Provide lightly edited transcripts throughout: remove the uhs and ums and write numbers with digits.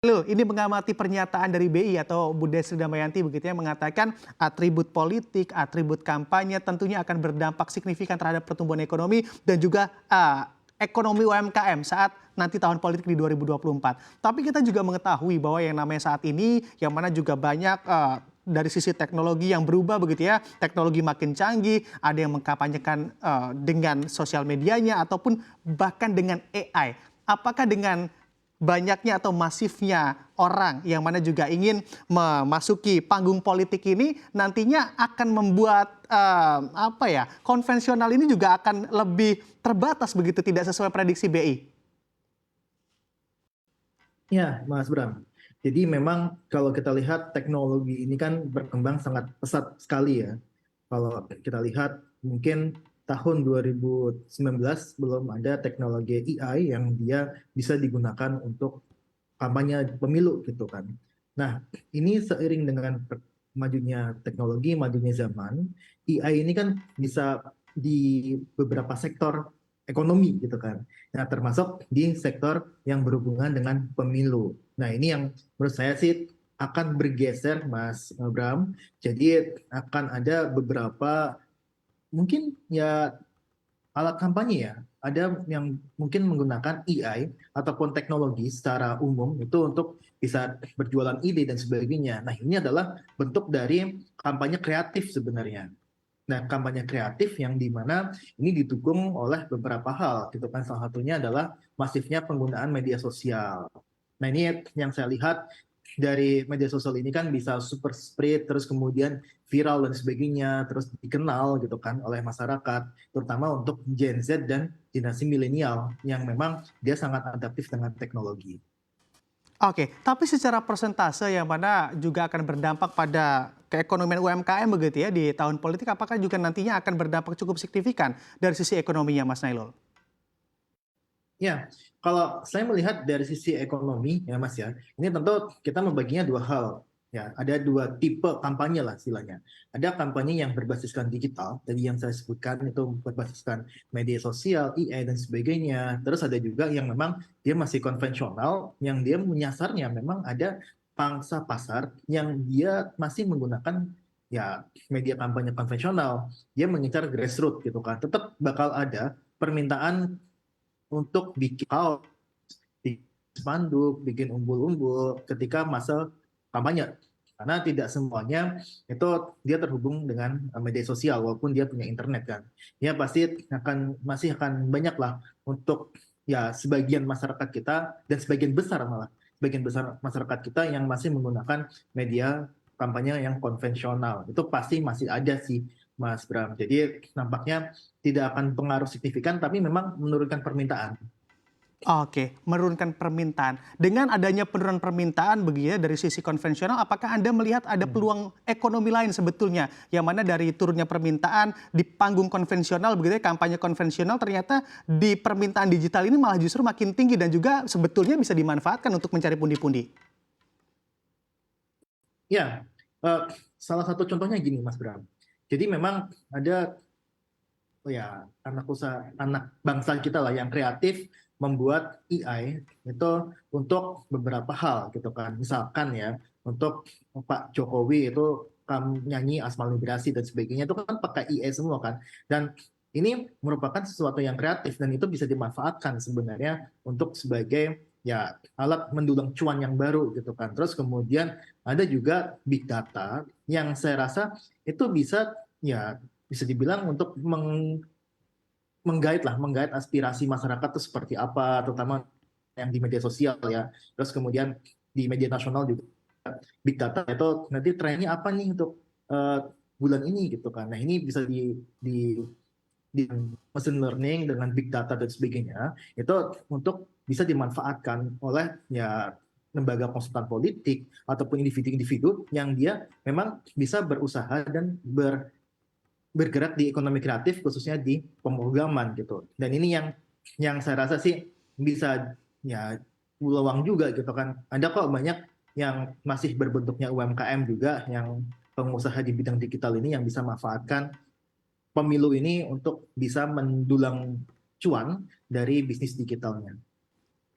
Lalu, ini mengamati pernyataan dari BI atau Bunda Sri Damayanti begitu ya, mengatakan atribut politik, atribut kampanye tentunya akan berdampak signifikan terhadap pertumbuhan ekonomi dan juga ekonomi UMKM saat nanti tahun politik di 2024. Tapi kita juga mengetahui bahwa yang namanya saat ini, yang mana juga banyak dari sisi teknologi yang berubah begitu ya, teknologi makin canggih, ada yang mengkampanyekan dengan sosial medianya ataupun bahkan dengan AI. Apakah dengan banyaknya atau masifnya orang yang mana juga ingin memasuki panggung politik ini nantinya akan membuat konvensional ini juga akan lebih terbatas begitu, tidak sesuai prediksi BI? Ya, Mas Bram. Jadi memang kalau kita lihat teknologi ini kan berkembang sangat pesat sekali ya. Kalau kita lihat mungkin tahun 2019 belum ada teknologi AI yang dia bisa digunakan untuk kampanye pemilu gitu kan. Nah, ini seiring dengan majunya teknologi, majunya zaman, AI ini kan bisa di beberapa sektor ekonomi gitu kan. Nah, termasuk di sektor yang berhubungan dengan pemilu. Nah, ini yang menurut saya sih akan bergeser, Mas Bram. Jadi akan ada beberapa mungkin ya alat kampanye ya, ada yang mungkin menggunakan AI ataupun teknologi secara umum itu untuk bisa berjualan ide dan sebagainya. Nah, ini adalah bentuk dari kampanye kreatif sebenarnya. Nah, kampanye kreatif yang dimana ini didukung oleh beberapa hal, gitu kan. Salah satunya adalah masifnya penggunaan media sosial. Nah, ini yang saya lihat dari media sosial ini kan bisa super spread, terus kemudian viral dan sebagainya, terus dikenal gitu kan oleh masyarakat, terutama untuk Gen Z dan generasi milenial yang memang dia sangat adaptif dengan teknologi. Oke, tapi secara persentase yang mana juga akan berdampak pada keekonomian UMKM begitu ya di tahun politik, apakah juga nantinya akan berdampak cukup signifikan dari sisi ekonominya, Mas Nailul? Ya, kalau saya melihat dari sisi ekonomi ya Mas ya, ini tentu kita membaginya dua hal. Ya, ada dua tipe kampanye lah istilahnya. Ada kampanye yang berbasiskan digital, tadi yang saya sebutkan itu berbasiskan media sosial, AI dan sebagainya. Terus ada juga yang memang dia masih konvensional, yang dia menyasarnya memang ada pangsa pasar yang dia masih menggunakan ya media kampanye konvensional. Dia mengincar grassroots gitu kan. Tetap bakal ada permintaan untuk bikin kaos, bikin spanduk, bikin umbul-umbul ketika masa kampanye. Karena tidak semuanya itu dia terhubung dengan media sosial walaupun dia punya internet kan. Ya pasti masih akan banyak lah untuk ya sebagian masyarakat kita dan sebagian besar malah sebagian besar masyarakat kita yang masih menggunakan media kampanye yang konvensional. Itu pasti masih ada sih Mas Bram. Jadi nampaknya tidak akan pengaruh signifikan tapi memang menurunkan permintaan. Oke, menurunkan permintaan. Dengan adanya penurunan permintaan begitu ya dari sisi konvensional, apakah Anda melihat ada peluang ekonomi lain sebetulnya yang mana dari turunnya permintaan di panggung konvensional begitu ya, kampanye konvensional ternyata di permintaan digital ini malah justru makin tinggi dan juga sebetulnya bisa dimanfaatkan untuk mencari pundi-pundi. Ya, eh, salah satu contohnya gini Mas Bram. Jadi memang ada ya anak bangsa kita lah yang kreatif membuat AI itu untuk beberapa hal gitu kan. Misalkan ya untuk Pak Jokowi itu nyanyi Asmal Migrasi dan sebagainya itu kan pakai AI semua kan. Dan ini merupakan sesuatu yang kreatif dan itu bisa dimanfaatkan sebenarnya untuk sebagai ya alat mendulang cuan yang baru gitu kan. Terus kemudian ada juga big data yang saya rasa itu bisa ya bisa dibilang untuk menggait aspirasi masyarakat itu seperti apa, terutama yang di media sosial ya. Terus kemudian di media nasional juga big data itu nanti trennya apa nih untuk uh, bulan ini gitu kan. Nah ini bisa di machine learning dengan big data dan sebagainya itu untuk bisa dimanfaatkan oleh ya lembaga konsultan politik ataupun individu-individu yang dia memang bisa berusaha dan bergerak di ekonomi kreatif khususnya di pemrograman gitu. Dan ini yang saya rasa sih bisa ya peluang juga gitu kan. Ada kok banyak yang masih berbentuknya UMKM juga yang pengusaha di bidang digital ini yang bisa manfaatkan pemilu ini untuk bisa mendulang cuan dari bisnis digitalnya.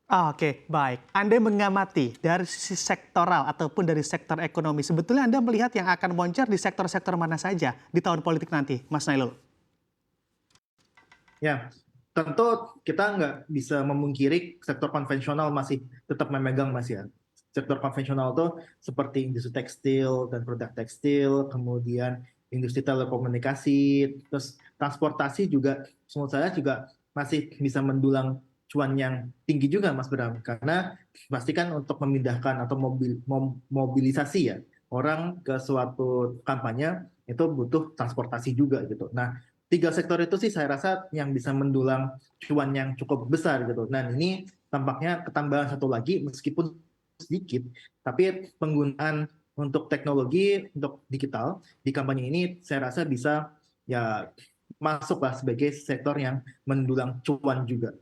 Oke, baik. Anda mengamati dari sisi sektoral ataupun dari sektor ekonomi, sebetulnya Anda melihat yang akan moncer di sektor-sektor mana saja di tahun politik nanti, Mas Nailul? Ya, tentu kita nggak bisa memungkiri sektor konvensional masih tetap memegang Mas ya. Sektor konvensional tuh seperti industri tekstil dan produk tekstil, kemudian industri telekomunikasi, terus transportasi juga, menurut saya juga masih bisa mendulang cuan yang tinggi juga Mas Bram. Karena pastikan untuk memindahkan atau mobilisasi ya orang ke suatu kampanye itu butuh transportasi juga gitu. Nah, tiga sektor itu sih saya rasa yang bisa mendulang cuan yang cukup besar gitu. Nah, ini tampaknya ketambahan satu lagi meskipun sedikit, tapi penggunaan untuk teknologi untuk digital di kampanye ini saya rasa bisa ya masuklah sebagai sektor yang mendulang cuan juga.